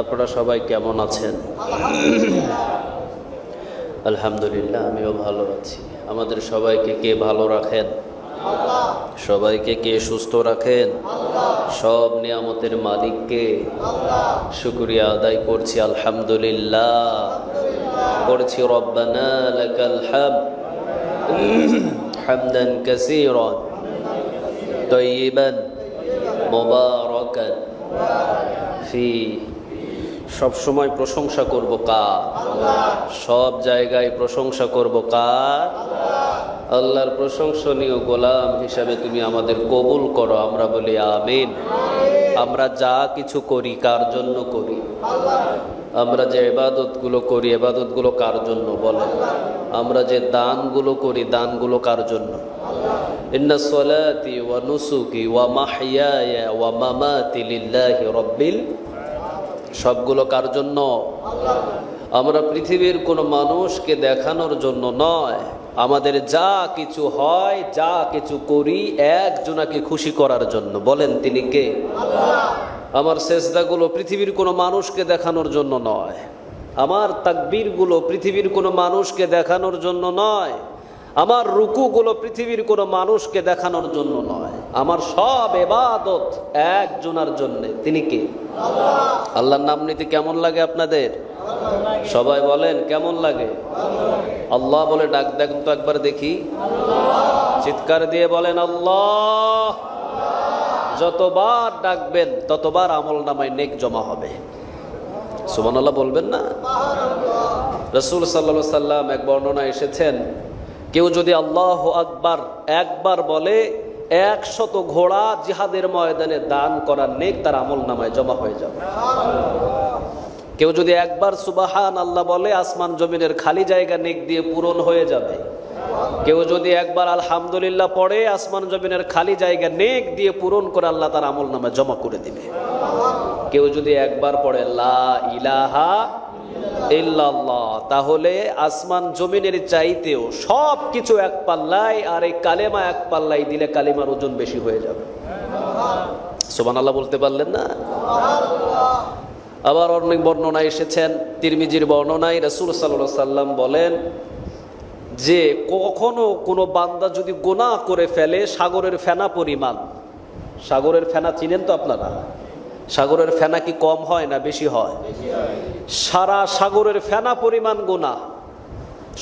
আপনারা সবাই কেমন আছেন? আলহামদুলিল্লাহ, আমিও ভালো আছি। আমাদের সবাইকে কে ভালো রাখেন? সবাইকে কে সুস্থ রাখেন? সব নিয়ামতের মালিক কে? শুকরিয়া আদায় করছি আলহামদুলিল্লাহ, করছি রব্বানা লাকাল হামদ হামদান কাসীরান তাইয়িবান মুবারাকান ফি। সব সময় প্রশংসা করব কার? সব জায়গায় প্রশংসা করব কার? আল্লাহর প্রশংসনীয় গোলাম হিসাবে তুমি আমাদের কবুল করো, আমরা বলি আমিন। আমরা যা কিছু করি কার জন্য করি? আমরা যে ইবাদতগুলো করি ইবাদতগুলো কার জন্য বলেন? আমরা যে দানগুলো করি দানগুলো কার জন্য? ইন্না সলাতি ওয়া নুসুকি ওয়া মাহইয়ায়া ওয়া মামাতি লিল্লাহি রাব্বিল। সবগুলো কার জন্য? আমরা পৃথিবীর কোনো মানুষকে দেখানোর জন্য নয়, আমাদের যা কিছু হয় যা কিছু করি একজনাকে খুশি করার জন্য। বলেন তিনি কে? আমার সেজদাগুলো পৃথিবীর কোনো মানুষকে দেখানোর জন্য নয়, আমার তাকবীরগুলো পৃথিবীর কোনো মানুষকে দেখানোর জন্য নয়, আমার রুকুগুলো পৃথিবীর কোনো মানুষকে দেখানোর জন্য নয়, আমার সব ইবাদত একজনার জন্য। তিনি কে? আল্লাহর নাম নিতে কেমন লাগে আপনাদের? সবাই বলেন কেমন লাগে? আল্লাহ বলে ডাক দেখুন তো একবার দেখি, চিৎকার দিয়ে বলেন আল্লাহ। যতবার ডাকবেন ততবার আমল নামায় নেক জমা হবে। সুবহানাল্লাহ বলবেন না? রাসূল সাল্লাল্লাহু আলাইহি সাল্লাম এক বর্ণনা এসেছেন, কেউ যদি আল্লাহু আকবার একবার বলে 100 ঘোড়া জিহাদের ময়দানে দান করার নেক তার আমল নামায় জমা হয়ে যাবে। কেউ যদি একবার সুবহান আল্লাহ বলে আসমান জমিনের খালি জায়গা নেক দিয়ে পূরণ হয়ে যাবে। কেউ যদি একবার আলহামদুলিল্লাহ পড়ে আসমান জমিনের খালি জায়গা নেক দিয়ে পূরণ করে আল্লাহ তার আমল নামায় জমা করে দিবে। কেউ যদি একবার পড়ে লা ইলাহা ইল্লাল্লাহ, তাহলে আসমান জমিনের চাইতেও সব কিছু এক পাল্লায়, আর এই কালেমা এক পাল্লায় দিলে কালেমার ওজন বেশি হয়ে যাবে। সুবহানাল্লাহ বলতে পারলেন না? আবার অনেক বর্ণনা এসেছেন, তিরমিজির বর্ণনায় রাসূল সাল্লাল্লাহু আলাইহি সাল্লাম বলেন যে কখনো কোনো বান্দা যদি গুনাহ করে ফেলে সাগরের ফেনা পরিমাণ, সাগরের ফেনা চিনেন তো আপনারা? সাগরের ফেনা কি কম হয় না বেশি হয়? সারা সাগরের ফেনা পরিমাণ গুনাহ,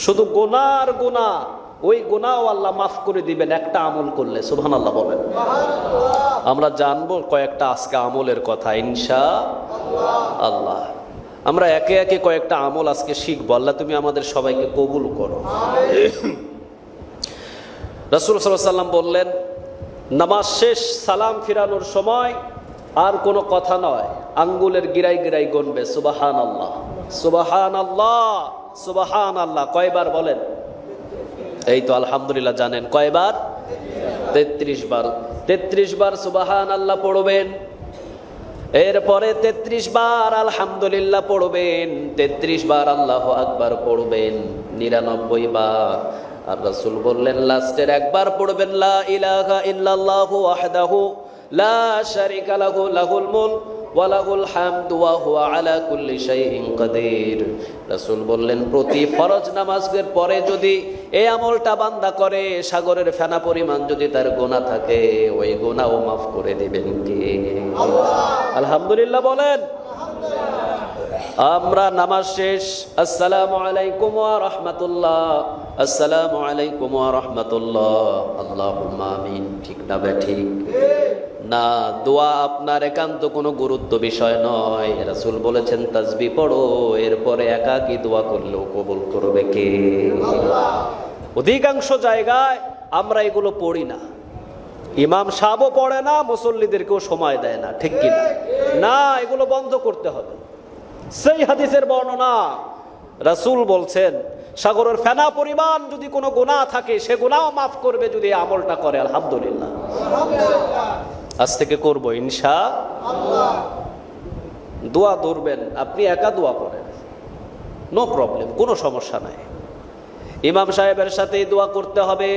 শুধু গুনার গুনাহ, ওই গুনাহও আল্লাহ মাফ করে দিবেন একটা আমল করলে। সুবহানাল্লাহ বলেন। আমরা জানবো কয়েকটা আজকে আমলের কথা ইনশাআল্লাহ। আমরা একে একে কয়েকটা আমল আজকে শিখবো। আল্লাহ তুমি আমাদের সবাইকে কবুল করো। রাসূল সাল্লাল্লাহু আলাইহি সাল্লাম বললেন, নামাজ শেষ সালাম ফিরানোর সময় আর কোনো কথা নয়, আঙ্গুলের গিরাই গিরাই গুনবে সুবহানাল্লাহ সুবহানাল্লাহ সুবহানাল্লাহ। কয়বার বলেন? এই তো আলহামদুলিল্লাহ জানেন কয়বার? 33 বার। 33 বার সুবহানাল্লাহ পড়বেন, এরপরে 33 বার আলহামদুলিল্লাহ পড়বেন, 33 বার আল্লাহু আকবার পড়বেন, 99 বার। আর রাসূল বললেন লাস্টের একবার পড়বেন লা ইলাহা ইল্লাল্লাহু ওয়াহদাহু লা শারীকা লাহু লাহুল মুলক ওয়া লাহুল হামদু ওয়া হুয়া আলা কুল্লি শাইইন কাদির। রাসূল বললেন প্রতি ফরজ নামাজের পরে যদি এই আমলটা বান্দা করে, সাগরের ফেনা পরিমাণ যদি তার গুনাহ থাকে, ওই গুনাহও মাফ করে দিবেন কে? আল্লাহ। আলহামদুলিল্লাহ বলেন। আমরা নামাজ শেষ আসসালামু আলাইকুম ওয়া রাহমাতুল্লাহ, আসসালামু আলাইকুম ওয়া রাহমাতুল্লাহ, আল্লাহুম্মা আমিন। ঠিক না ঠিক? না, দোয়া আপনার একান্ত কোনো গুরুত্ব বিষয় নয়। রাসূল বলেছেন তাসবিহ পড়ো, এরপরে একাকী দোয়া করলেও কবুল করবে কে? আল্লাহ। অধিকাংশ জায়গায় আমরা এগুলো পড়ি না, ইমাম সাহেবও পড়ে না, মুসল্লিদেরকেও সময় দেয় না, ঠিক কি না? এগুলো বন্ধ করতে হবে। সেই হাদিসের বর্ণনা, রাসূল বলছেন সাগরের ফেনা পরিমাণ যদি কোনো গুনাহ থাকে সে গুনাহও মাফ করবে যদি আমলটা করে। আলহামদুলিল্লাহ। আজ থেকে করবো ইনশাআল্লাহ। দোয়া ধরবেন, আপনি একা দোয়া করেন, নো প্রবলেম, কোনো সমস্যা নাই। ইমাম সাহেবের সাথে দোয়া করতে হবে।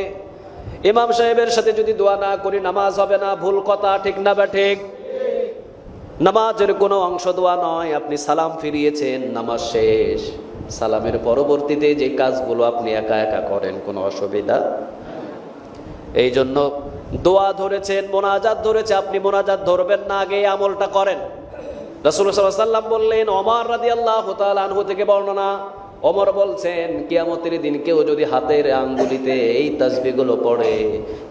ইমাম সাহেবের সাথে যদি দোয়া না করি নামাজ হবে না, ভুল কথা, ঠিক না বা ঠিক? নামাজের কোনো অংশ দোয়া নয়। আপনি সালাম ফিরিয়েছেন, নামাজ শেষ, সালামের পরবর্তীতে যে কাজগুলো আপনি একা একা করেন, কোনো অসুবিধা। এই জন্য দোয়া ধরেছেন, মোনাজাত ধরেছে, আপনি মোনাজাত ধরবেন না, আগে এই আমলটা করেন। রাসূলুল্লাহ সাল্লাল্লাহু আলাইহি ওয়াসাল্লাম বললেন, ওমর রাদিয়াল্লাহু তাআলা আনহু থেকে বর্ণনা, ওমর বলছেন, কিয়ামতের দিন কেউ যদি হাতের আঙ্গুলিতে এই তাসবিহগুলো পড়ে,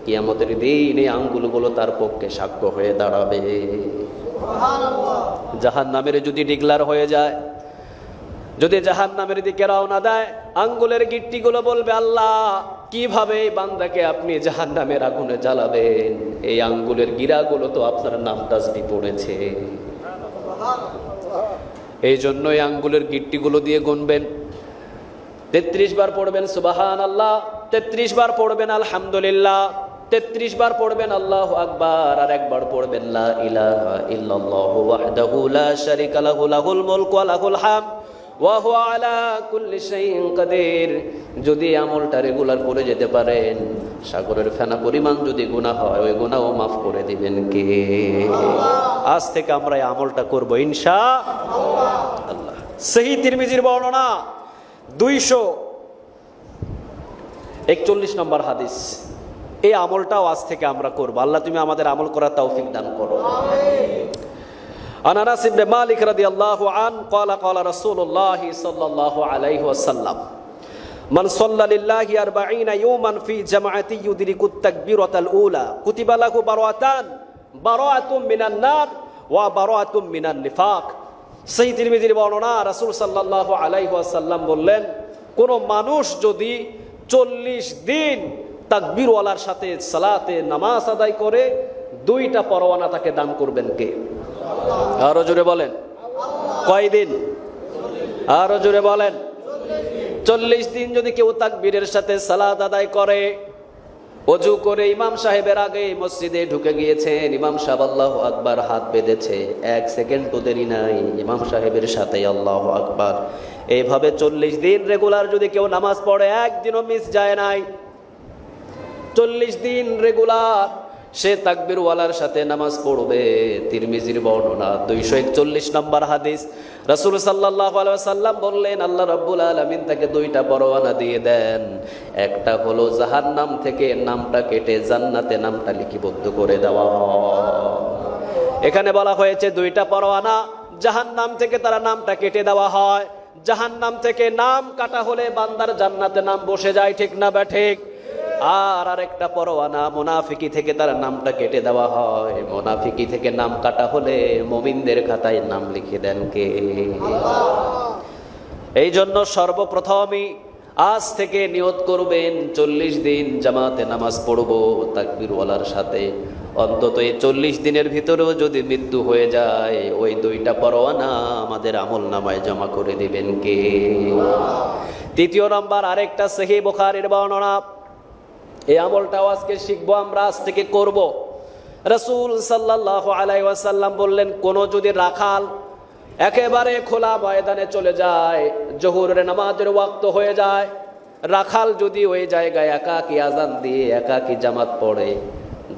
কিয়ামতের দিন এই আঙ্গুলগুলো তার পক্ষে সাক্ষ্য হয়ে দাঁড়াবে। জাহান্নামের যদি ডিগলার হয়ে যায়, যদি জাহান্নামের দিকে রওনা দেয়, আঙ্গুলের গিট্টিগুলো বলবে, আল্লাহ কিভাবে এই বান্দাকে আপনি জাহান্নামের আগুনে জ্বালাবেন, এই আঙ্গুলের গিরাগুলো তো আপনার নাম তাসবিহ পড়েছে। এই জন্য এই আঙ্গুলের গিট্টিগুলো দিয়ে গুনবেন। 33 বার পড়বেন সুবহানাল্লাহ, 33 বার পড়বেন আলহামদুলিল্লাহ, 33 বার পড়বেন আল্লাহু আকবার, আর একবার পড়বেন লা ইলাহা ইল্লাল্লাহু ওয়াহদাহু লা শারীকা লাহু লাহুল মুলকু ওয়া লাহুল হামদ ওয়া হুয়া আলা কুল্লি শাইইন কাদির। যদি আমলটা রেগুলার করে যেতে পারেন, সাগরের ফেনা পরিমাণ যদি গুনাহ হয়, ওই গুনাহও মাফ করে দিবেন কে? আজ থেকে আমরা এই আমলটা করব ইনশাআল্লাহ। সহিহ তিরমিজির বর্ণনা 241 নম্বর হাদিস। এই আমলটাও আজ থেকে আমরা করব। আল্লাহ তুমি আমাদের আমল করার তৌফিক দান করো। আন আনাস ইবনে মালিক রাদিয়াল্লাহু আনহু قال قال رسول الله صلى الله عليه وسلم من صلى لله 40 يوما في جماعة يدرك التكبيرة الأولى كتب له براءة من النار وبراءة من النفاق। সহিহ তিরমিজির বর্ণনা, রাসূল সাল্লাল্লাহু আলাইহি ওয়াসাল্লাম বললেন, কোন মানুষ যদি 40 দিন তাকবীরওয়ালার সাথে সালাতে নামাজ আদায় করে, 2টা পরওয়ানা তাকে দান করবেন কে? আরো জোরে বলেন, কয়দিন? আরো জোরে বলেন, 40 দিন যদি কেউ তাকবীরের সাথে সালাত আদায় করে, ওযু করে ইমাম সাহেবের আগে মসজিদে ঢুকে গিয়েছেন, ইমাম সাহেব আল্লাহু আকবার হাত বেঁধেছে, 1 সেকেন্ড তো দেরি নাই, ইমাম সাহেবের সাথে আল্লাহু আকবার। এইভাবে 40 দিন রেগুলার যদি কেউ নামাজ পড়ে, একদিনও মিস যায় নাই, 40 দিন রেগুলার সে তাকবীরওয়ালার সাথে নামাজ পড়বে। তিরমিজির বর্ণনা 241 নম্বর হাদিস। রাসূল সাল্লাল্লাহু আলাইহি ওয়াসাল্লাম বললেন, আল্লাহ রাব্বুল আলামিন তাকে 2টা পরওয়ানা দিয়ে দেন। একটা হলো জাহান্নাম থেকে নামটা কেটে জান্নাতে নামটা লিপিবদ্ধ করে দেওয়া হয়। এখানে বলা হয়েছে 2টা পরওয়ানা, জাহান্নাম থেকে তারা নামটা কেটে দেওয়া হয়। জাহান্নাম থেকে নাম কাটা হলে বান্দার জান্নাতে নাম বসে যায়, ঠিক না বা ঠিক? আর আরেকটা পরওয়ানা, মুনাফিকি থেকে তার নামটা কেটে দেওয়া হয়। মুনাফিকি থেকে নাম কাটা হলে মুমিনদের খাতায় নাম লিখে দেন কে? এই জন্য সর্বপ্রথমই আজ থেকে নিয়ত করবেন, 40 দিন জামাতে নামাজ পড়বো তাকবীরওয়ালার সাথে। অন্তত এই 40 দিনের ভিতরেও যদি মৃত্যু হয়ে যায়, ওই 2টা পরওয়ানা আমাদের আমল নামায় জমা করে দিবেন কে? তৃতীয় নম্বর, আরেকটা সহিহ বুখারীর বর্ণনা। এই আমলটাও আজকে শিখবো, আমরা আজ থেকে করব। রাসূল সাল্লাল্লাহু আলাইহি ওয়াসাল্লাম বললেন, কোন যদি রাখাল একেবারে খোলা ময়দানে চলে যায়, জোহরের নামাজের ওয়াক্ত হয়ে যায়, রাখাল যদি ওই জায়গায় একাকী আজান দিয়ে একাকী জামাত পড়ে,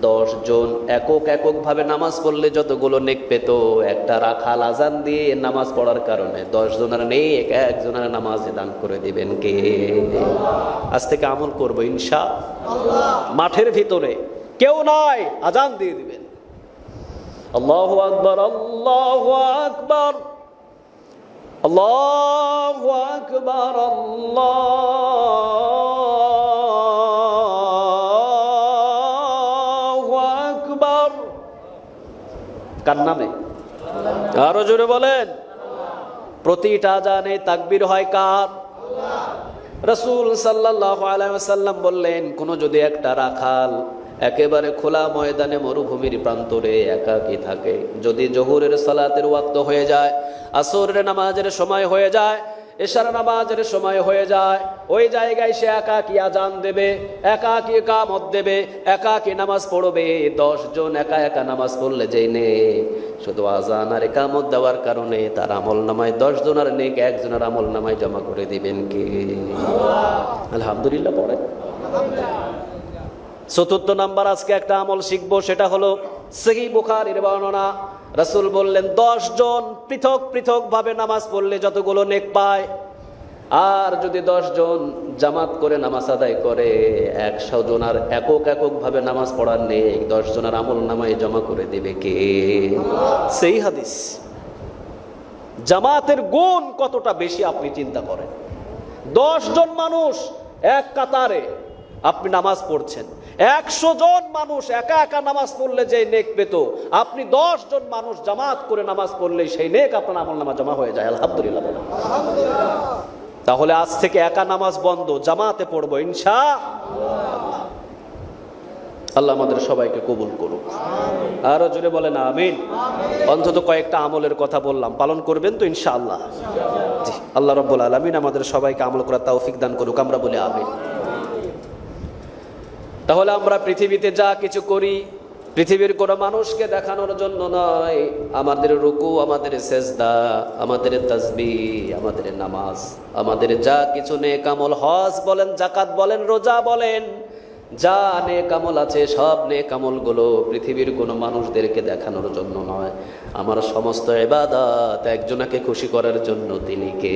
10 জন একক ভাবে নামাজ পড়লে যতগুলো নেক পেত, একটা রাখাল আজান দিয়ে নামাজ পড়ার কারণে 10 জনের নেক একজনের নামাজে দান করে দিবেন কে? আজ থেকে আমল করবো ইনশাআল্লাহ। মাঠের ভিতরে কেউ নাই, আজান দিয়ে দিবেন, আল্লাহু আকবার, আল্লাহু আকবার, আল্লাহু আকবার, আল্লাহু আকবার। কার নামে? আরো জোরে বলেন। প্রতিটা আজানে তাকবীর হয় কার? রাসূল সাল্লাল্লাহু আলাইহি ওয়াসাল্লাম বললেন, কোন যদি একটা রাখাল একেবারে খোলা ময়দানে মরুভূমির প্রান্তরে একাকী থাকে, যদি জোহরের সালাতের ওয়াক্ত হয়ে যায়, আসরের নামাজের সময় হয়ে যায়, এশার নামাজের সময় হয়ে যায়, ওই জায়গায় সে একাকী আজান দেবে, একাকী ইকামত দেবে, একাকী নামাজ পড়বে। 10 জন একা নামাজ পড়লে যেই নে, শুধু আজান আর ইকামত দেওয়ার কারণে তার আমল নামায় 10 জনের নেক একজনের আমল নামায় জমা করে দিবেন কে? আলহামদুলিল্লাহ পড়ে। চতুর্থ নাম্বার, আজকে একটা আমল শিখবো, সেটা হলো সহিহ বুখারীর বর্ণনা। রাসূল বললেন 10 জন পৃথক পৃথক ভাবে নামাজ পড়লে যতগুলো নেক পায়, আর যদি 10 জন জামাত করে নামাজ আদায় করে 100 জন আর একক একক ভাবে নামাজ পড়ার নেক 10 জনের আমল নামায় জমা করে দিবে কে? সেই হাদিস। জামাতের গুণ কতটা বেশি আপনি চিন্তা করেন। 10 জন মানুষ এক কাতারে আপনি নামাজ পড়ছেন, 100 জন মানুষ একা একা নামাজ পড়লে যে নেক পেত, আপনি 10 জন মানুষ জামাত করে নামাজ পড়লে সেই নেক আপনার আমল নামা জমা হয়ে যায়। আলহামদুলিল্লাহ। তাহলে আজ থেকে একা নামাজ বন্ধ, জামাতে পড়বো ইনশাআল্লাহ। আল্লাহ আমাদের সবাইকে কবুল করুক। আরো জোরে বলেন আমিন। অন্তত কয়েকটা আমলের কথা বললাম, পালন করবেন তো ইনশাআল্লাহ? জি, আল্লাহ রাব্বুল আলামিন আমাদের সবাইকে আমল করার তৌফিক দান করুক, আমরা বলি আমিন। তাহলে আমরা পৃথিবীতে যা কিছু করি পৃথিবীর কোনো মানুষকে দেখানোর জন্য নয়। আমাদের রুকু, আমাদের সেজদা, আমাদের তাসবিহ, আমাদের নামাজ, আমাদের যা কিছু নেক আমল, হজ বলেন, যাকাত বলেন, রোজা বলেন, যা নেক আমল আছে সব নেক আমলগুলো পৃথিবীর কোনো মানুষদেরকে দেখানোর জন্য নয়। আমার সমস্ত ইবাদত একজনকে খুশি করার জন্য। তিনি কে?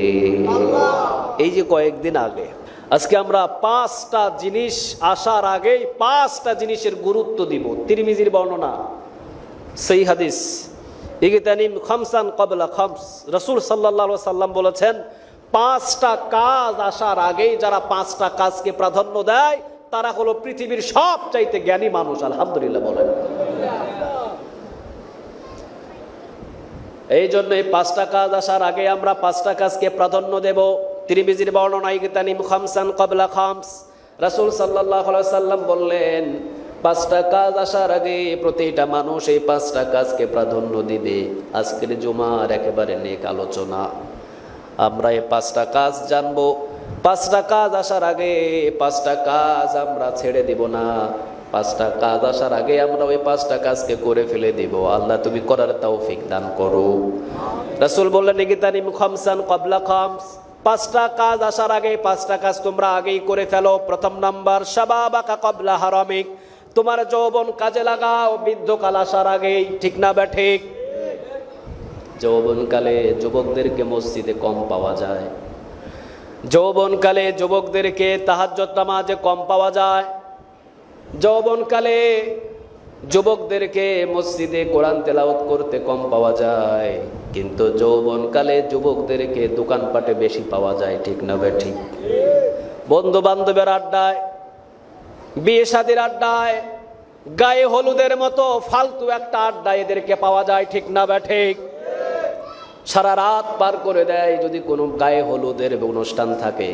এই যে কয়েকদিন আগে, আজকে আমরা 5টা জিনিস আসার আগেই 5টা জিনিসের গুরুত্ব দিব। তিরমিজির বর্ণনা, সেই হাদিস, ইগতানিম খামসান ক্বাবলা খামস। রাসূল সাল্লাল্লাহু আলাইহি সাল্লাম বলেছেন 5টা কাজ আসার আগেই যারা 5টা কাজকে প্রাধান্য দেয় তারা হলো পৃথিবীর সবচাইতে জ্ঞানী মানুষ। আলহামদুলিল্লাহ বলেন। এই জন্য এই 5টা কাজ আসার আগে আমরা 5টা কাজকে প্রাধান্য দেব। তিরমিজির বর্ণনা, ইগতানিম খামসান ক্বাবলা খামস। রাসূল সাল্লাল্লাহু আলাইহি সাল্লাম বললেন 5টা কাজ আসার আগে প্রতিটা মানুষ এই 5টা কাজকে প্রাধান্য দিবে। আজকের জুমার একেবারে নেক আলোচনা। আমরা এই 5টা কাজ জানবো। 5টা কাজ আসার আগে 5টা কাজ আমরা ছেড়ে দিব না। 5টা কাজ আসার আগে আমরা ওই 5টা কাজকে করে ফেলে দিব। আল্লাহ তুমি করার তৌফিক দান করো। রাসূল বললেন ইগতানিম খামসান ক্বাবলা খামস। 5টা কাজ আসার আগে 5টা কাজ তোমরা আগেই করে ফেলো। প্রথম নাম্বার, শাবাবাকা ক্বাবলা হারামিক। তোমার যৌবন কাজে লাগাও বৃদ্ধকাল আসার আগেই। ঠিক না বে ঠিক? যৌবনকালে যুবকদেরকে মসজিদে কম পাওয়া যায়, যৌবনকালে যুবকদেরকে তাহাজ্জুদ নামাজে কম পাওয়া যায়, যৌবনকালে যুবকদেরকে মসজিদে কোরআন তেলাওয়াত করতে কম পাওয়া যায়, কিন্তু যৌবনকালে যুবকদেরকে দোকানপাটে বেশি পাওয়া যায়। ঠিক না বে ঠিক? বন্ধু বান্ধবের আড্ডায়, বিয়ে শাদীর আড্ডায়, গায়ে হলুদের মতো ফালতু একটা আড্ডায় এদেরকে পাওয়া যায়। ঠিক না বে ঠিক? সারা রাত পার করে দেয়। যদি কোনো গায়ে হলুদের অনুষ্ঠান থাকে,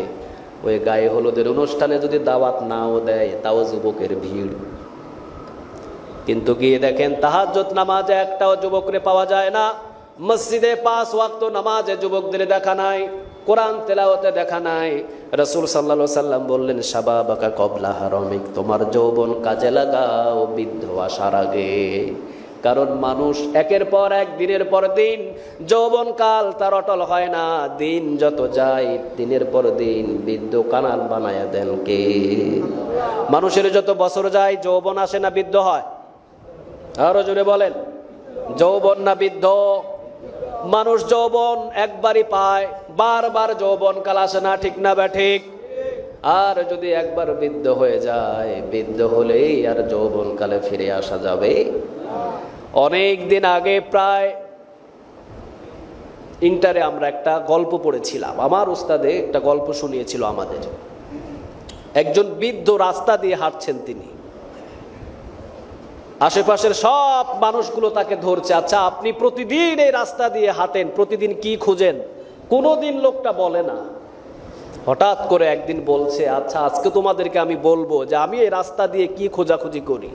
ওই গায়ে হলুদের অনুষ্ঠানে যদি দাওয়াত নাও দেয় তাও যুবকের ভিড়। কিন্তু গিয়ে দেখেন তাহাজ্জুদ নামাজে একটাও যুবকরে পাওয়া যায় না, মসজিদে 5 ওয়াক্ত নামাজে যুবকদের দেখা নাই, কোরআন তেলাওয়াতে দেখা নাই। রাসূল সাল্লাল্লাহু আলাইহি সাল্লাম বললেন শাবাবাকা ক্বাবলা হারামিক। তোমার যৌবন কাজে লাগাও বৃদ্ধ আসার আগে। কারণ মানুষ একের পর এক, দিনের পর দিন যৌবনকাল তার অটল হয় না। দিন যত যায় দিনের পর দিন বৃদ্ধ কানাল বানায়া দেন কে? মানুষের যত বছর যায় যৌবন আসে না বৃদ্ধ হয়? আরো জোরে বলেন, যৌবন না বৃদ্ধ? মানুষ যৌবন একবারই পায়, বারবার যৌবন কাল আসে না। ঠিক না বে ঠিক? আর যদি একবার বৃদ্ধ হয়ে যায়, বৃদ্ধ হলেই আর যৌবন কালে ফিরে আসা যাবে? অনেক দিন আগে, প্রায় ইন্টারে আমরা একটা গল্প পড়েছিলাম। আমার উস্তাদে একটা গল্প শুনিয়েছিল আমাদের। একজন বৃদ্ধ রাস্তা দিয়ে হাঁটছেন, তিনি আশেপাশের সব মানুষগুলো তাকে ধরছে। আচ্ছা, আপনি প্রতিদিন এই রাস্তা দিয়ে হাঁটেন, প্রতিদিন কি খুঁজেন? কোনোদিন লোকটা বলে না। হঠাৎ করে একদিন বলছে, আচ্ছা আজকে তোমাদেরকে আমি বলবো যে আমি এই রাস্তা দিয়ে কি খোঁজাখুঁজি করি।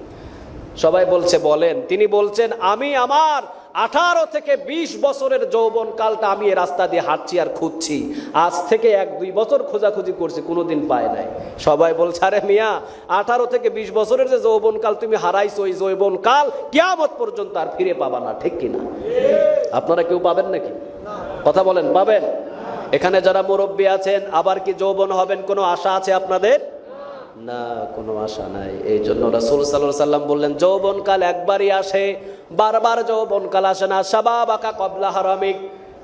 সবাই বলছে বলেন। তিনি বলছেন, আমি আমার 18 থেকে 20 বছরের যৌবন কালটা আমি এই রাস্তা দিয়ে হাঁটছি আর খুঁজছি। আজ থেকে 1-2 বছর খোঁজাখুঁজি করছি, কোনোদিন পায় নাই। সবাই বলছে, আরে মিয়া, 18 থেকে 20 বছরের যে যৌবন কাল তুমি হারাইছো, ওই যৌবন কাল কিয়ামত পর্যন্ত আর ফিরে পাবা না। ঠিক কিনা? আপনারা কেউ পাবেন নাকি? কথা বলেন, পাবেন? এখানে যারা মুরব্বী আছেন, আবার কি যৌবন হবেন কোনো আশা আছে আপনাদের? না, কোনো আশা নাই। এই জন্য রাসূল সাল্লাল্লাহু আলাইহি সাল্লাম বললেন, যৌবনকাল একবারই আসে, বারবার যৌবনকাল আসে না। শাবাবাকা ক্বাবলা হারামিক।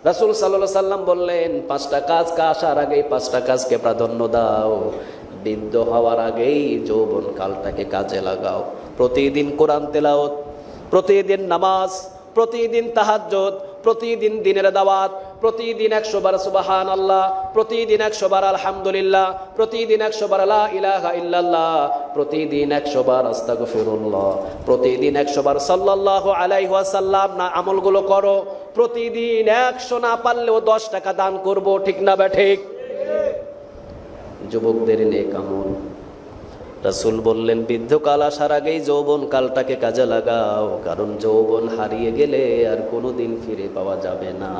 রাসূল সাল্লাল্লাহু আলাইহি সাল্লাম বললেন, 5টা কাজকে আসার আগেই 5টা কাজকে প্রাধান্য দাও। বৃদ্ধ হওয়ার আগেই যৌবনকালটাকে কাজে লাগাও। প্রতিদিন কোরআন তেলাওয়াত, প্রতিদিন নামাজ, প্রতিদিন তাহাজ্জুদ, প্রতিদিন দিনের দাওয়াত, প্রতিদিন 100 বার সুবহানাল্লাহ, প্রতিদিন 100 বার আলহামদুলিল্লাহ, প্রতিদিন 100 বার লা ইলাহা ইল্লাল্লাহ, প্রতিদিন 100 বার আস্তাগফিরুল্লাহ, প্রতিদিন 100 বার সাল্লাল্লাহু আলাইহি ওয়াসাল্লাম না আমলগুলো করো। প্রতিদিন 100 না পারলেও 10 টাকা দান করব, ঠিক না ঠিক? যুবকদের নেক আমল। রাসূল বললেন, বৃদ্ধকাল আসার আগেই যৌবন কালটাকে কাজে লাগাও, কারণ যৌবন হারিয়ে গেলে আর কোনোদিন ফিরে পাওয়া যাবে না।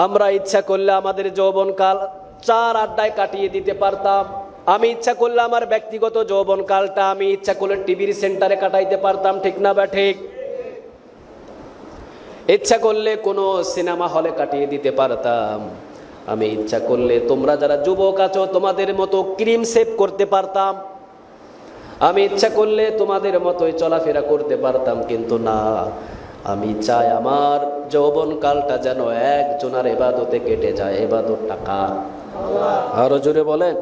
আমরা ইচ্ছা করলে আমাদের যৌবন কাল 4 আড্ডায় কাটিয়ে দিতে পারতাম। আমি ইচ্ছা করলে আমার ব্যক্তিগত যৌবন কালটা আমি ইচ্ছা করলে টিভির সেন্টারে কাটাইতে পারতাম, ঠিক না ঠিক? ইচ্ছা করলে কোনো সিনেমা হলে কাটিয়ে দিতে পারতাম। আমি ইচ্ছা করলে তোমরা যারা যুবক আছো তোমাদের মতো ক্রিম সেভ করতে পারতাম। আমি ইচ্ছা করলে তোমাদের মতোই চলাফেরা করতে পারতাম, কিন্তু না, আমি চাই আমার যৌবন কালটা যেন একজনের ইবাদতে কেটে যায়। ইবাদতটা কার? আরো জোরে বলেন।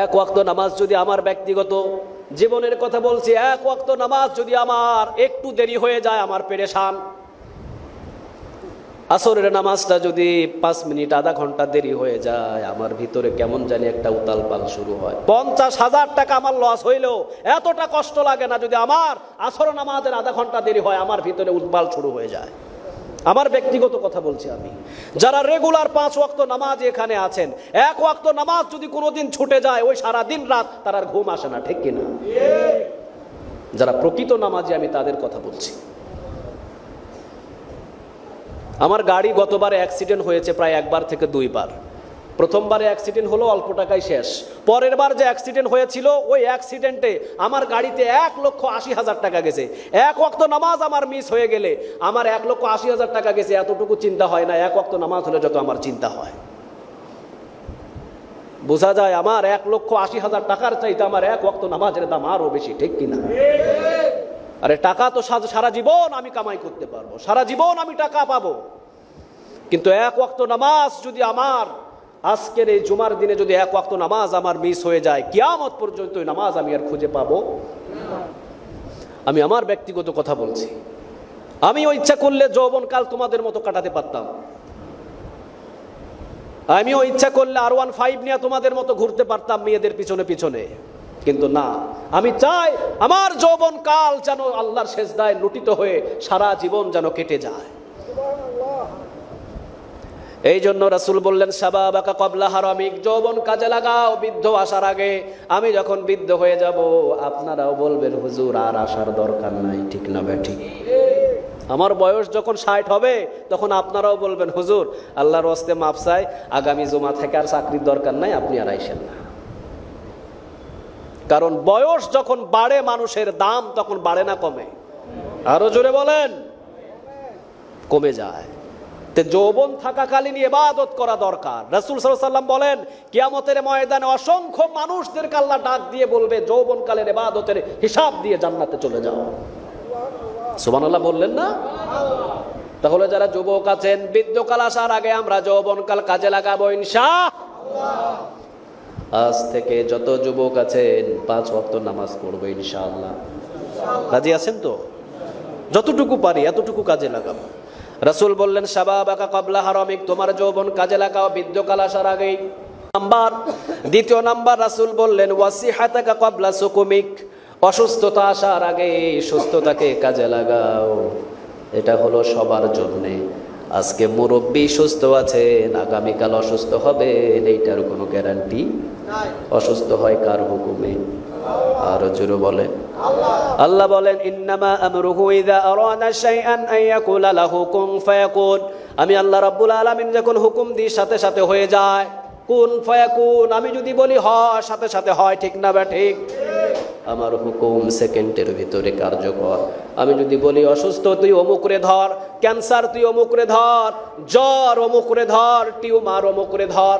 এক ওয়াক্ত নামাজ যদি আমার ব্যক্তিগত জীবনের কথা বলছি, এক ওয়াক্ত নামাজ যদি আমার একটু দেরি হয়ে যায় আমার পেরেশান। আসরের নামাজটা যদি 5 মিনিট আধা ঘন্টা দেরি হয়ে যায় আমার ভিতরে কেমন জানি একটা উতাল পাল শুরু হয়। 50,000 টাকা আমার লস হইলেও এতটা কষ্ট লাগে না যদি আমার আসর নামাজের আধা ঘন্টা দেরি হয়, আমার ভিতরে উৎপাল শুরু হয়ে যায়। আমার ব্যক্তিগত কথা বলছি আমি। যারা রেগুলার 5 ওয়াক্ত নামাজ এখানে আছেন, এক ওয়াক্ত নামাজ যদি কোনোদিন ছুটে যায় ওই সারা দিন রাত তার আর ঘুম আসে না, ঠিক কিনা? যারা প্রকৃত নামাজি আমি তাদের কথা বলছি। আমার গাড়ি গতবারে অ্যাক্সিডেন্ট হয়েছে প্রায় 1 বার থেকে 2 বার। প্রথমবারে অ্যাক্সিডেন্ট হলো, অল্প টাকায় শেষ। পরের বার যে অ্যাক্সিডেন্ট হয়েছিল ওই অ্যাক্সিডেন্টে আমার গাড়িতে 1,80,000 টাকা গেছে। এক ওয়াক্ত নামাজ আমার মিস হয়ে গেলে আমার 1,80,000 টাকা গেছে এতটুকু চিন্তা হয় না, এক ওয়াক্ত নামাজ হলে যত আমার চিন্তা হয়। বোঝা যায় আমার 1,80,000 টাকার চাইতে আমার এক ওয়াক্ত নামাজের দাম আরো বেশি, ঠিক কিনা? আরে টাকা তো সারা জীবন আমি কামাই করতে পারবো, সারা জীবন আমি টাকা পাবো, কিন্তু এক ওয়াক্ত নামাজ যদি আমার আজকের এই জুমার দিনে যদি এক ওয়াক্ত নামাজ আমার মিস হয়ে যায়, কিয়ামত পর্যন্ত ওই নামাজ আমি আর খুঁজে পাবো? আমি আমার ব্যক্তিগত কথা বলছি। আমিও ইচ্ছা করলে যৌবনকাল তোমাদের মতো কাটাতে পারতাম। আমিও ইচ্ছা করলে R15 নিয়ে তোমাদের মতো ঘুরতে পারতাম মেয়েদের পিছনে পিছনে, কিন্তু না, আমি চাই আমার যৌবন কাল যেন আল্লাহর সেজদায় লুটিত হয়ে সারা জীবন যেন কেটে যায়। এই জন্য রাসূল বললেন, শাবাবাকা ক্বাবলা হারামিক, যৌবন কাজে লাগাও বৃদ্ধ আসার আগে। আমি যখন বৃদ্ধ হয়ে যাব আপনারাও বলবেন, হুজুর আর আসার দরকার নাই, ঠিক না ঠিক? আমার বয়স যখন 60 হবে তখন আপনারাও বলবেন, হুজুর আল্লাহর ওয়াস্তে মাফ চাই, আগামী জুমা থেকে আর চাকরির দরকার নাই, আপনি আর আইসেন না। কারণ বয়স যখন বাড়ে মানুষের দাম তখন বাড়ে না কমে? আরো জোরে বলেন। কমে যায়। তে যৌবন থাকাকালীন ইবাদত করা দরকার। রাসূল সাল্লাল্লাহু আলাইহি ওয়াসাল্লাম বলেন, কিয়ামতের ময়দানে অসংখ্য মানুষদেরকে আল্লাহ ডাক দিয়ে বলবে, যৌবনকালের ইবাদতের হিসাব দিয়ে জান্নাতে চলে যাও। সুবহানাল্লাহ বললেন না? তাহলে যারা যুবক আছেন, বৃদ্ধকাল আসার আগে আমরা যৌবনকাল কাজে লাগাবো ইনশাআল্লাহ। আজ থেকে যত যুবক আছেন 5 ওয়াক্ত নামাজ পড়বো ইনশাআল্লাহ। রাজি আছেন তো? যতটুকু পারি এতটুকু কাজে লাগাবো। রাসূল বললেন, শাবাবাকা ক্বাবলা হারামিক, তোমার যৌবন কাজে লাগাও বৃদ্ধকাল আসার আগেই। দ্বিতীয় নাম্বার রাসূল বললেন, ওয়াসিহাতাকা ক্বাবলা সুকুমিক, অসুস্থতা আসার আগে সুস্থতাকে কাজে লাগাও। এটা হলো সবার জন্যে। আজকে মুরব্বী সুস্থ আছেন, আগামীকাল অসুস্থ হবে এইটার কোনো গ্যারান্টি নাই। অসুস্থ হয় কার হুকুমে? আরো জোরে বলেন। আল্লাহ বলেন, ইন্নামা আমরুহু ইযা আরাদা শাইআন আন ইয়াকুলা লাহু কুন ফায়াকুন। আমি আল্লাহ রাব্বুল আলামিন যখন হুকুম দিই সাথে সাথে হয়ে যায়। কুন ফায়াকুন, আমি যদি বলি হয় সাথে সাথে হয়, ঠিক না ঠিক? আমার হুকুম সেকেন্ডের ভিতরে কার্যকর। আমি যদি বলি অসুস্থ, তুই অমুকরে ধর, ক্যান্সার তুই অমুকরে ধর, জ্বর অমুকরে ধর, টিউমার অমুকরে ধর,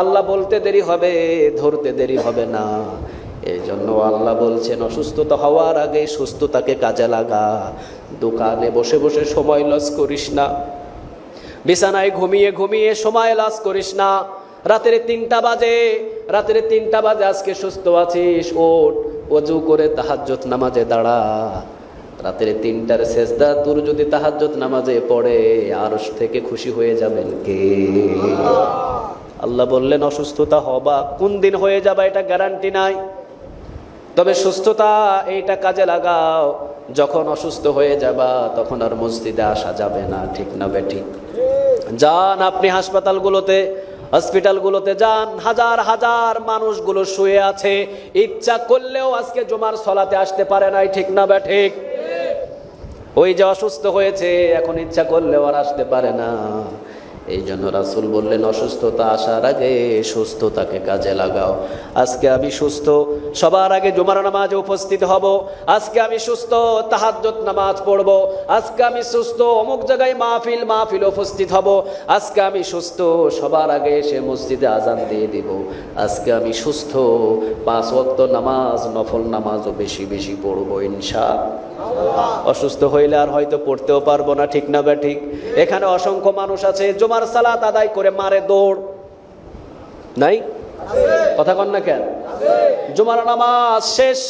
আল্লাহ বলতে দেরি হবে, ধরতে দেরি হবে না। এই জন্য আল্লাহ বলছেন অসুস্থতা হওয়ার আগে সুস্থতাকে কাজে লাগা। দোকানে বসে বসে সময় লস করিস না, বিছানায় ঘুমিয়ে ঘুমিয়ে সময় লস করিস না। রাতের 3টা বাজে আজকে সুস্থ আছিস, ওঠ, ওযু করে তাহাজ্জুদ নামাজে দাঁড়া। রাতের 3টার সেজদা তোর যদি তাহাজ্জুদ নামাজে পড়ে, আরশ থেকে খুশি হয়ে যাবেন কে? আল্লাহ বললেন অসুস্থতা হবা, কোন দিন হয়ে যাবে এটা গ্যারান্টি নাই, তবে সুস্থতা এইটা কাজে লাগাও। যখন অসুস্থ হয়ে যাবা তখন আর মসজিদে আসা যাবে না, ঠিক না বেঠিক? যান আপনি হসপিটালগুলোতে যান, হাজার হাজার মানুষগুলো শুয়ে আছে, ইচ্ছা করলেও আজকে জুমার সলাতে আসতে পারে নাই, ঠিক না বেঠিক? ওই যে অসুস্থ হয়েছে, এখন ইচ্ছা করলেও আর আসতে পারে না। এই জন্য রাসূল বললেন অসুস্থতা আসার আগে সুস্থতাকে কাজে লাগাও। আজকে আমি সুস্থ, সবার আগে জুমার নামাজে উপস্থিত হব। আজকে আমি সুস্থ, তাহাজ্জুদ নামাজ পড়ব। আজকে আমি সুস্থ, অমুক জায়গায় মাহফিল উপস্থিত হব। আজকে আমি সুস্থ, সবার আগে এসে মসজিদে আজান দিয়ে দিব। আজকে আমি সুস্থ, 5 ওয়াক্ত নামাজ, নফল নামাজও বেশি বেশি পড়ব ইনশাআল্লাহ। অসুস্থ হইলে আর হয়তো পড়তেও পারবো না, ঠিক না ঠিক? এখানে অসংখ্য মানুষ আছে জুমার সালাত আদায় করে মারে দৌড়, নাই? কথা কন না কেন? জুমার নামাজ শেষ,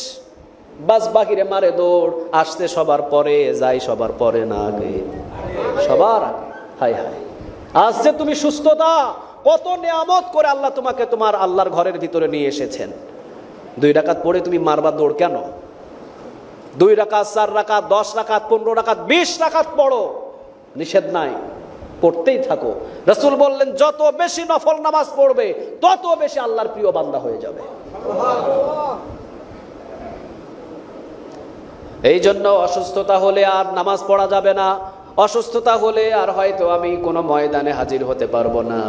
বাস বাকিরে মারে দৌড়, আসতে সবার পরে, যাই সবার পরে না আগে, সবার আগে। হায় হায়, আজ যে তুমি সুস্থতা, কত নিয়ামত করে আল্লাহ তোমাকে তোমার আল্লাহর ঘরের ভিতরে নিয়ে এসেছেন। 2 রাকাত পড়ে তুমি মারবা দৌড় কেন? 2 রাকাত, 4 রাকাত, 10 রাকাত, 15 রাকাত, 20 রাকাত পড়ো, নিষেধ নাই, পড়তেই থাকো। রাসূল বললেন যত বেশি নফল নামাজ পড়বে তত বেশি আল্লাহর প্রিয় বান্দা হয়ে যাবে। এই জন্য অসুস্থতা হলে আর নামাজ পড়া যাবে না, অসুস্থতা হলে আর হয়তো আমি কোনো ময়দানে হাজির হতে পারবো না।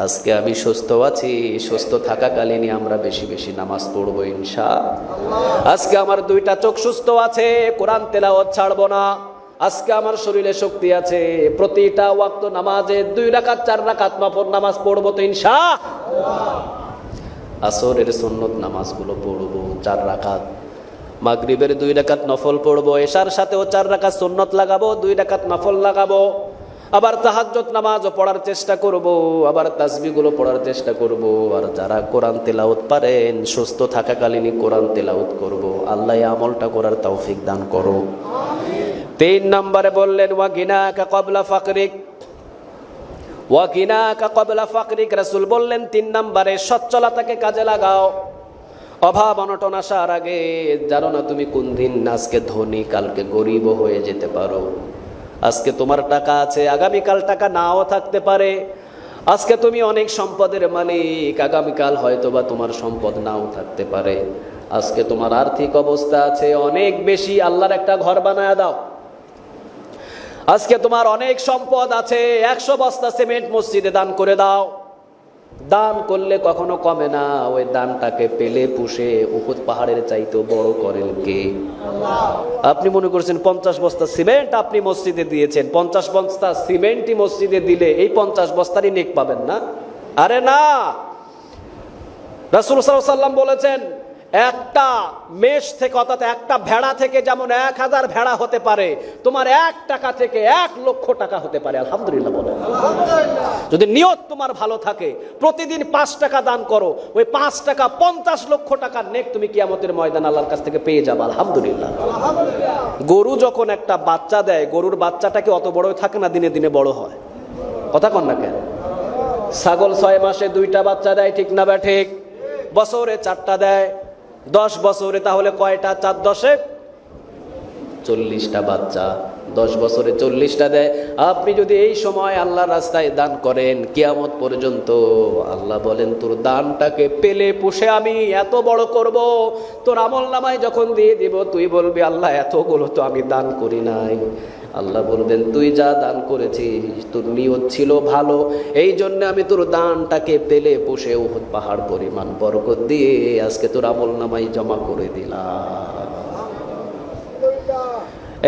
আজকে আমি সুস্থ আছি, সুস্থ থাকাকালীনই আমরা বেশি বেশি নামাজ পড়বো ইনশাআল্লাহ। আজকে আমার 2টা চোখ সুস্থ আছে, কোরআন তেলাওয়াত ছাড়বো না। আজকে আমার শরীরে শক্তি আছে, প্রতিটা ওয়াক্ত নামাজে 2 রাকাত 4 রাকাত নফল নামাজ পড়বো তো ইনশাআল্লাহ। আসরের সুন্নত নামাজগুলো পড়বো 4 রাকাত, মাগরিবের 2 রাকাত নফল পড়বো, এশার সাথেও 4 রাকাত সুন্নত লাগাবো, 2 রাকাত নফল লাগাবো। আবার তাহাজ্জুদ নামাজও পড়ার চেষ্টা করব, আবার তাসবিহগুলো পড়ার চেষ্টা করব। আর যারা কোরআন তেলাওয়াত পারেন, সুস্থ থাকাকালীনই কোরআন তেলাওয়াত করব। আল্লাহ এই আমলটা করার তৌফিক দান করো। 3 নম্বরে বললেন ওয়া গিনাকা ক্বাবলা ফাকরিক, ওয়া গিনাকা ক্বাবলা ফাকরিক। রাসূল বললেন 3 নম্বরে সচ্ছলতাকে কাজে লাগাও। অভাব অনটন আসার আগে জানো না তুমি কোন দিন আজকে ধনী, কালকে গরিব হয়ে যেতে পারো। আজকে তোমার টাকা আছে, আগামীকাল টাকা নাও থাকতে পারে। আজকে তুমি অনেক সম্পদের মালিক, আগামীকাল হয়তোবা তোমার সম্পদ নাও থাকতে পারে। আজকে তোমার আর্থিক অবস্থা আছে অনেক বেশি, আল্লাহর একটা ঘর বানায় দাও। আজকে তোমার অনেক সম্পদ আছে, 100 বস্তা সিমেন্ট মসজিদে দান করে দাও। দান করলে কখনো কমে না, ওই দানটাকে পেলে পুষে উহুদ পাহাড়ের চাইতেও বড় করেন কে? আপনি মনে করছেন 50 বস্তা সিমেন্ট আপনি মসজিদে দিয়েছেন, 50 বস্তা সিমেন্টই মসজিদে দিলে এই 50 বস্তারই নেক পাবেন না? আরে না, রাসূল সাল্লাল্লাহু আলাইহি ওয়াসাল্লাম বলেছেন একটা মেষ থেকে, অর্থাৎ একটা ভেড়া থেকে যেমন 1000 ভেড়া হতে পারে, তোমার 1 টাকা থেকে 1 লক্ষ টাকা হতে পারে। আলহামদুলিল্লাহ বলো। যদি নিয়ত তোমার ভালো থাকে, প্রতিদিন 5 টাকা দান করো, ওই 5 টাকা 50 লক্ষ টাকার নেক তুমি কিয়ামতের ময়দান আল্লাহর কাছ থেকে পেয়ে যাবে। আলহামদুলিল্লাহ। গরু যখন একটা বাচ্চা দেয়, গরুর বাচ্চাটাকে অত বড় থাকে না, দিনে দিনে বড় হয়। কথা কন না কেন? ছাগল 6 মাসে 2টা বাচ্চা দেয়, ঠিক না ঠিক? বছরে 4টা দেয়, 10 বছরে তাহলে কয়টা? 4 10 40টা বাচ্চা, 10 বছরে 40টা দেয়। আপনি যদি এই সময় আল্লাহর রাস্তায় দান করেন, কিয়ামত পর্যন্ত আল্লাহ বলেন তোর দানটাকে পেলে পুষে আমি এত বড় করব। তোর আমল নামায় যখন দিয়ে দিব, তুই বলবি আল্লাহ এতগুলো তো আমি দান করি নাই। আল্লাহ বলবেন তুই যা দান করেছিস তোর নিয়ত ছিল ভালো, এই জন্য আমি তোর দানটাকে পেলে পুষে উহুদ পাহাড় পরিমাণ বরকত দিয়ে আজকে তোর আমল নামায় জমা করে দিলাম।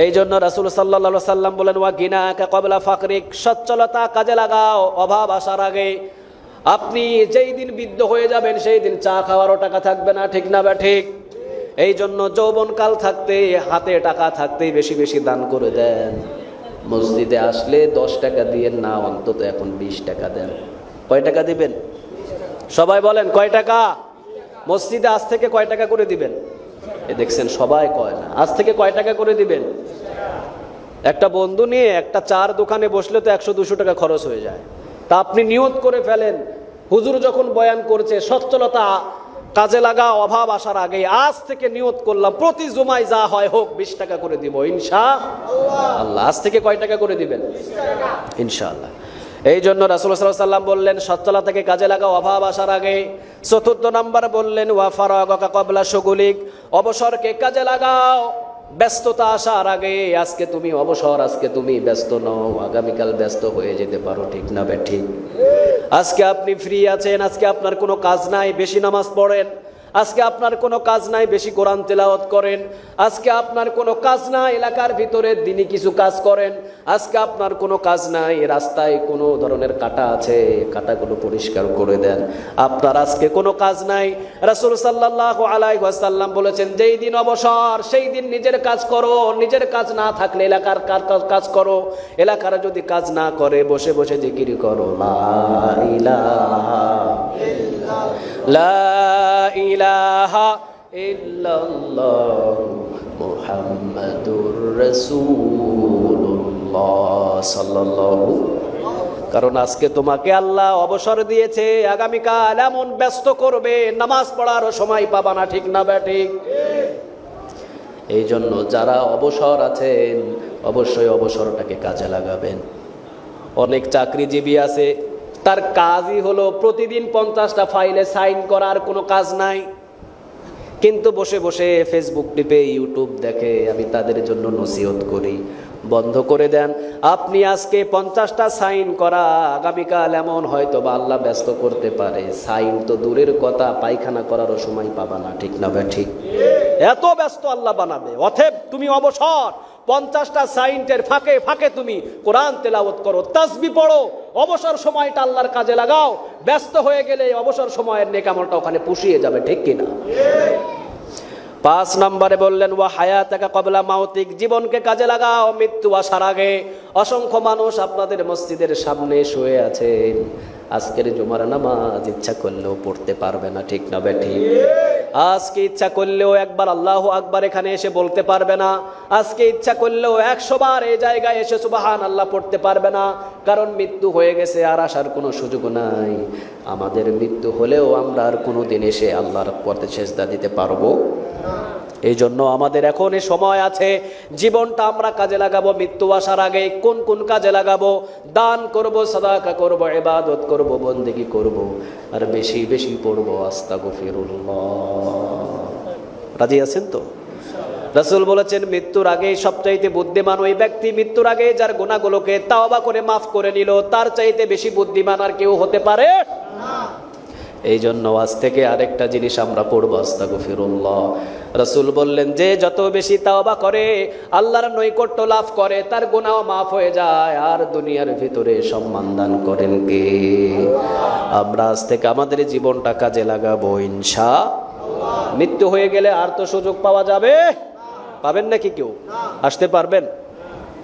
এই জন্য রাসূল সাল্লাল্লাহু আলাইহি সাল্লাম বলেন ওয়া গিনাকা ক্বাবলা ফাকরিক, সচ্ছলতা কাজে লাগাও অভাব আসার আগে। আপনি যেই দিন বৃদ্ধ হয়ে যাবেন সেই দিন চা খাওয়ারও টাকা থাকবে না, ঠিক না বা ঠিক? এই জন্য যৌবনকাল থাকতে, হাতে টাকা থাকতেই বেশি বেশি দান করে দেন। মসজিদে আসলে 10 টাকা দিয়েন না, অন্তত এখন 20 টাকা দেন। কয় টাকা দিবেন? সবাই বলেন কয় টাকা? মসজিদে আজ থেকে কয় টাকা করে দিবেন? এ দেখছেন সবাই কয় না। আজ থেকে কয় টাকা করে দিবেন? একটা বন্ধু নিয়ে একটা চার দোকানে বসলে তো 100-200 টাকা খরচ হয়ে যায়। তা আপনি নিয়ত করে ফেলেন, হুজুর যখন বয়ান করছে সচ্ছলতা কাজে লাগা, অভাব আসার আগে আজ থেকে নিয়ত করলাম প্রতি জুমায় যা হয় হোক 20 টাকা করে দিব ইনশাআল্লাহ। আজ থেকে কয় টাকা করে দিবেন? ইনশাআল্লাহ। এই জন্য রাসূলুল্লাহ সাল্লাল্লাহু আলাইহি ওয়াসাল্লাম বললেন সচ্ছলতাকে কাজে লাগাও অভাব আসার আগে। চতুর্থ নাম্বার বললেন ওয়া ফারাগাকা ক্বাবলা শুগুলিক, অবসরকে কাজে লাগাও ব্যস্ততা আসার আগে। আজকে তুমি অবসর, আজকে তুমি ব্যস্ত নও, আগামীকাল ব্যস্ত হয়ে যেতে পারো, ঠিক না বে ঠিক? আজকে আপনি ফ্রি আছেন, আজকে আপনার কোনো কাজ নাই, বেশি নামাজ পড়েন। আজকে আপনার কোনো কাজ নাই, বেশি কোরআন তেলাওয়াত করেন। আজকে আপনার কোনো কাজ নাই, এলাকার ভিতরে দিনই কিছু কাজ করেন। আজকে আপনার কোনো কাজ নাই, রাস্তায় কোনো ধরনের কাঁটা আছে, কাঁটাগুলো পরিষ্কার করে দেন। আপনার আজকে কোনো কাজ নাই, রাসূল সাল্লাল্লাহু আলাইহি ওয়াসাল্লাম বলেছেন যেই দিন অবসর সেই দিন নিজের কাজ করো। নিজের কাজ না থাকলে এলাকার কাজ করো। এলাকার যদি কাজ না করে বসে বসে জিকির করো লা ইলাহা লা ইলাহা ইল্লাল্লাহ মুহাম্মাদুর রাসূলুল্লাহ সাল্লাল্লাহু। কারণ আজকে তোমাকে আল্লাহ অবসর দিয়েছে, আগামীকাল এমন ব্যস্ত করবে নামাজ পড়ারও সময় পাবা না, ঠিক না বে ঠিক? এই জন্য যারা অবসর আছেন অবশ্যই অবসরটাকে কাজে লাগাবেন। অনেক চাকরিজীবী আছে তার কাজই হলো প্রতিদিন 50টা ফাইলে সাইন করার, কোনো কাজ নাই, কিন্তু বসে বসে ফেসবুক টিপে ইউটিউব দেখে। আমি তাদের জন্য নসিহত করি বন্ধ করে দেন। আপনি আজকে 50টা সাইন করা, আগামীকাল এমন হয়তো বা আল্লাহ ব্যস্ত করতে পারে, সাইন তো দূরের কথা পায়খানা করারও সময় পাবা না, ঠিক না ভাই ঠিক? এত ব্যস্ত আল্লাহ বানাবে। অতএব তুমি অবসর 50টা সাইনের ফাঁকে ফাঁকে তুমি কোরআন তেলাওয়াত করো, তাসবিহ পড়ো, অবসর সময়টা আল্লাহর কাজে লাগাও। ব্যস্ত হয়ে গেলে অবসর সময়ের নেক আমলটা ওখানে পুষিয়ে যাবে, ঠিক কিনা? 5 নম্বরে বললেন ওয়া হায়াতাকা ক্বাবলা মাউতিক, জীবনকে কাজে লাগাও মৃত্যু আসার আগে। অসংখ্য মানুষ আপনাদের মসজিদের সামনে শুয়ে আছেন, আজকের জুমার নামাজ ইচ্ছা করলেও পড়তে পারবে না, ঠিক না বে ঠিক? আজকে ইচ্ছা করলেও একবার আল্লাহু আকবার এখানে এসে বলতে পারবে না। আজকে ইচ্ছা করলেও 100 বার এই জায়গায় এসে সুবহানাল্লাহ পড়তে পারবে না, কারণ মৃত্যু হয়ে গেছে, আর আসার কোনো সুযোগ নাই। আমাদের মৃত্যু হলেও আমরা আর কোনো দিন এসে আল্লাহর পথে সেজদা দিতে পারবো? এই জন্য আমাদের এখন এই সময় আছে, জীবনটা আমরা কাজে লাগাবো মৃত্যু আসার আগে। কোন কোন কাজে লাগাবো? দান করব, সাদাকা করব, ইবাদত করব, বন্দেগী করব, আর বেশি বেশি পড়ব আস্তাগফিরুল্লাহ। রাজি আছেন তো? রাসূল বলেছেন মৃত্যুর আগে সবচাইতে বুদ্ধিমান ওই ব্যক্তি, মৃত্যুর আগে যার গুনাহগুলোকে তাওবা করে মাফ করে নিল, তার চাইতে বেশি বুদ্ধিমান আর কেউ হতে পারে না। এই জন্য আজ থেকে আরেকটা জিনিস আমরা পড়বো আস্তাগফিরুল্লাহ। রাসূল বললেন যে যত বেশি তাওবা করে আল্লাহর নৈকট্য লাভ করে, তার গুনাহ মাফ হয়ে যায়, আর দুনিয়ার ভিতরে সম্মান দান করেন কে? আমরা আজ থেকে আমাদের জীবনটা কাজে লাগাবো ইনশাআল্লাহ। মৃত্যু হয়ে গেলে আর তো সুযোগ পাওয়া যাবে? পাবেন নাকি কেউ? আসতে পারবেন?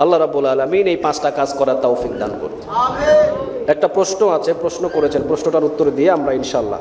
আল্লাহ রাব্বুল আলামিন এই 5টা কাজ করার তৌফিক দান করুন। আমিন। একটা প্রশ্ন আছে, প্রশ্ন করেছেন, প্রশ্নটার উত্তর দিয়ে আমরা ইনশাআল্লাহ